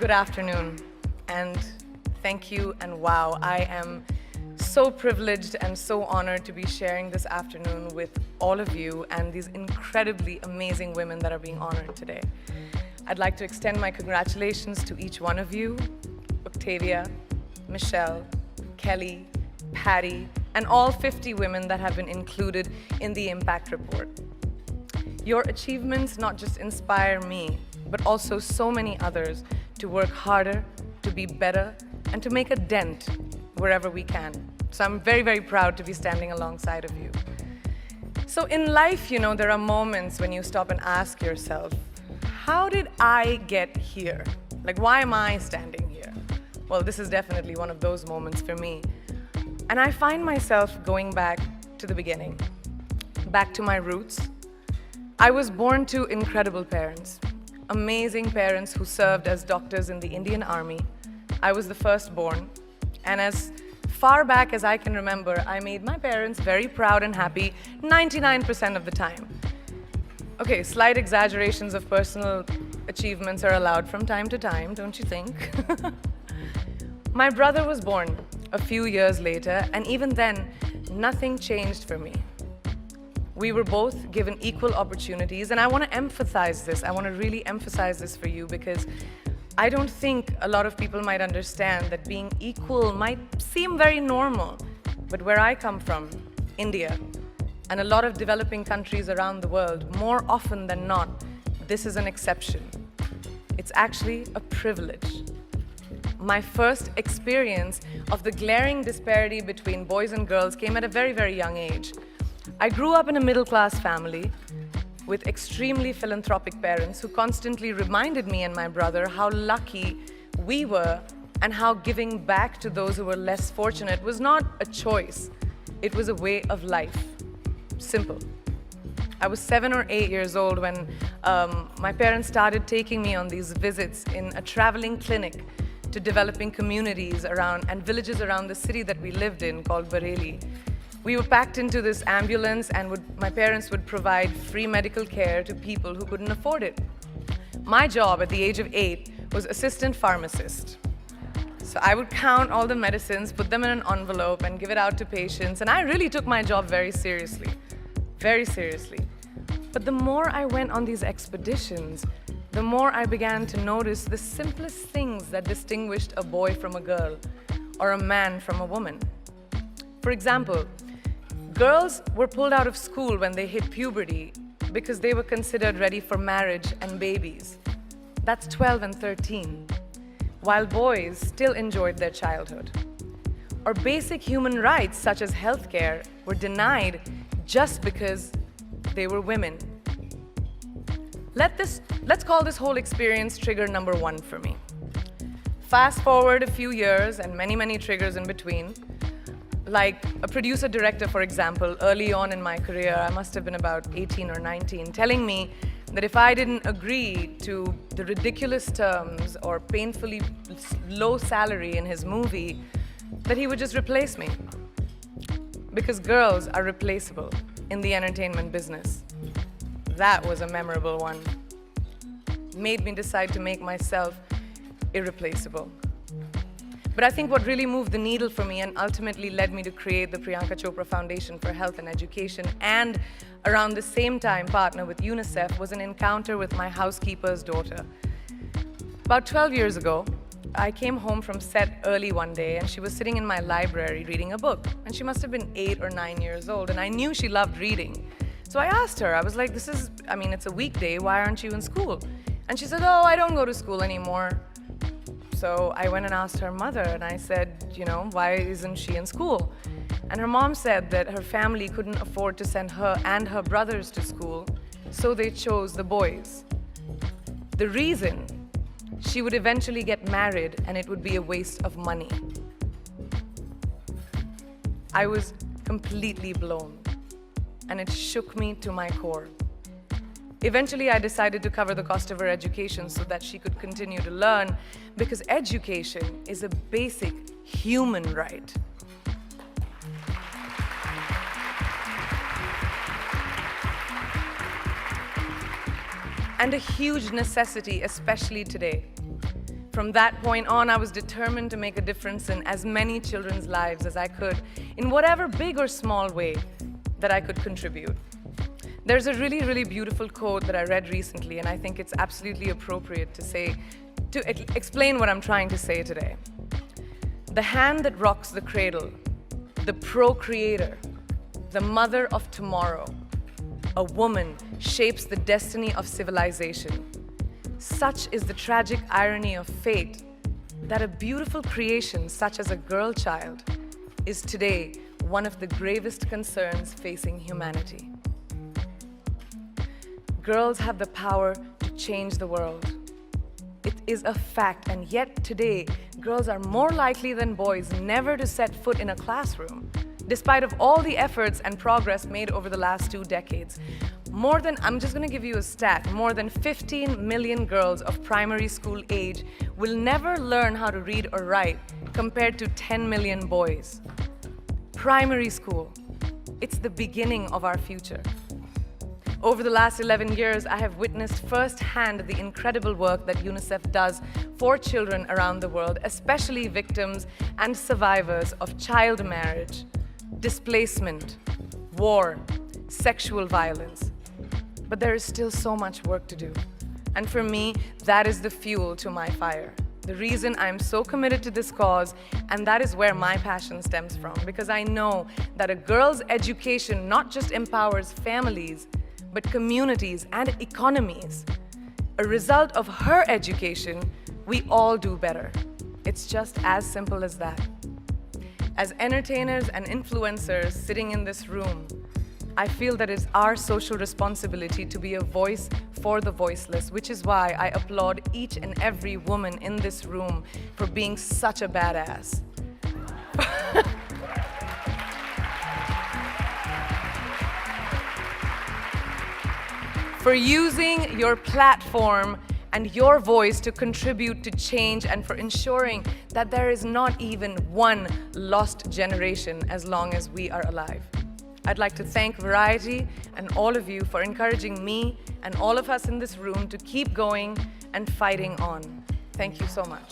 Good afternoon, and thank you, and wow, I am so privileged and so honored to be sharing this afternoon with all of you and these incredibly amazing women that are being honored today. I'd like to extend my congratulations to each one of you, Octavia, Michelle, Kelly, Patty, and all 50 women that have been included in the Impact Report. Your achievements not just inspire me, but also so many others to work harder, to be better, and to make a dent wherever we can. So I'm very, very proud to be standing alongside of you. So in life, you know, there are moments when you stop and ask yourself, how did I get here? Like, why am I standing here? Well, this is definitely one of those moments for me. And I find myself going back to the beginning, back to my roots. I was born to incredible parents, amazing parents who served as doctors in the Indian Army. I was the firstborn, and as far back as I can remember, I made my parents very proud and happy 99% of the time. Okay, slight exaggerations of personal achievements are allowed from time to time, don't you think? My brother was born a few years later, and even then, nothing changed for me. We were both given equal opportunities, and I want to emphasize this. I want to really emphasize this for you because I don't think a lot of people might understand that being equal might seem very normal. But where I come from, India, and a lot of developing countries around the world, more often than not, this is an exception. It's actually a privilege. My first experience of the glaring disparity between boys and girls came at a very, very young age. I grew up in a middle-class family with extremely philanthropic parents who constantly reminded me and my brother how lucky we were and how giving back to those who were less fortunate was not a choice. It was a way of life. Simple. I was 7 or 8 years old when my parents started taking me on these visits in a traveling clinic to developing communities around and villages around the city that we lived in called Bareilly. We were packed into this ambulance and my parents would provide free medical care to people who couldn't afford it. My job at the age of 8 was assistant pharmacist. So I would count all the medicines, put them in an envelope and give it out to patients, and I really took my job very seriously, very seriously. But the more I went on these expeditions, the more I began to notice the simplest things that distinguished a boy from a girl or a man from a woman. For example, girls were pulled out of school when they hit puberty because they were considered ready for marriage and babies. That's 12 and 13, while boys still enjoyed their childhood. Or basic human rights such as healthcare were denied just because they were women. Let's call this whole experience trigger number 1 for me. Fast forward a few years and many, many triggers in between. Like a producer-director, for example, early on in my career, I must have been about 18 or 19, telling me that if I didn't agree to the ridiculous terms or painfully low salary in his movie, that he would just replace me. Because girls are replaceable in the entertainment business. That was a memorable one. Made me decide to make myself irreplaceable. But I think what really moved the needle for me and ultimately led me to create the Priyanka Chopra Foundation for Health and Education and around the same time partner with UNICEF was an encounter with my housekeeper's daughter. About 12 years ago, I came home from set early one day and she was sitting in my library reading a book. And she must have been 8 or 9 years old and I knew she loved reading. So I asked her, I was like, it's a weekday, why aren't you in school? And she said, oh, I don't go to school anymore. So I went and asked her mother and I said, why isn't she in school? And her mom said that her family couldn't afford to send her and her brothers to school, so they chose the boys. The reason, she would eventually get married and it would be a waste of money. I was completely blown and it shook me to my core. Eventually, I decided to cover the cost of her education so that she could continue to learn, because education is a basic human right. And a huge necessity, especially today. From that point on, I was determined to make a difference in as many children's lives as I could, in whatever big or small way that I could contribute. There's a really, really beautiful quote that I read recently, and I think it's absolutely appropriate to explain what I'm trying to say today. The hand that rocks the cradle, the procreator, the mother of tomorrow, a woman shapes the destiny of civilization. Such is the tragic irony of fate that a beautiful creation such as a girl child is today one of the gravest concerns facing humanity. Girls have the power to change the world. It is a fact, and yet today, girls are more likely than boys never to set foot in a classroom, despite of all the efforts and progress made over the last 2 decades. I'm just gonna give you a stat, more than 15 million girls of primary school age will never learn how to read or write, compared to 10 million boys. Primary school, it's the beginning of our future. Over the last 11 years, I have witnessed firsthand the incredible work that UNICEF does for children around the world, especially victims and survivors of child marriage, displacement, war, sexual violence. But there is still so much work to do. And for me, that is the fuel to my fire. The reason I'm so committed to this cause, and that is where my passion stems from, because I know that a girl's education not just empowers families, but communities and economies. A result of her education, we all do better. It's just as simple as that. As entertainers and influencers sitting in this room, I feel that it's our social responsibility to be a voice for the voiceless, which is why I applaud each and every woman in this room for being such a badass. For using your platform and your voice to contribute to change, and for ensuring that there is not even one lost generation as long as we are alive. I'd like to thank Variety and all of you for encouraging me and all of us in this room to keep going and fighting on. Thank you so much.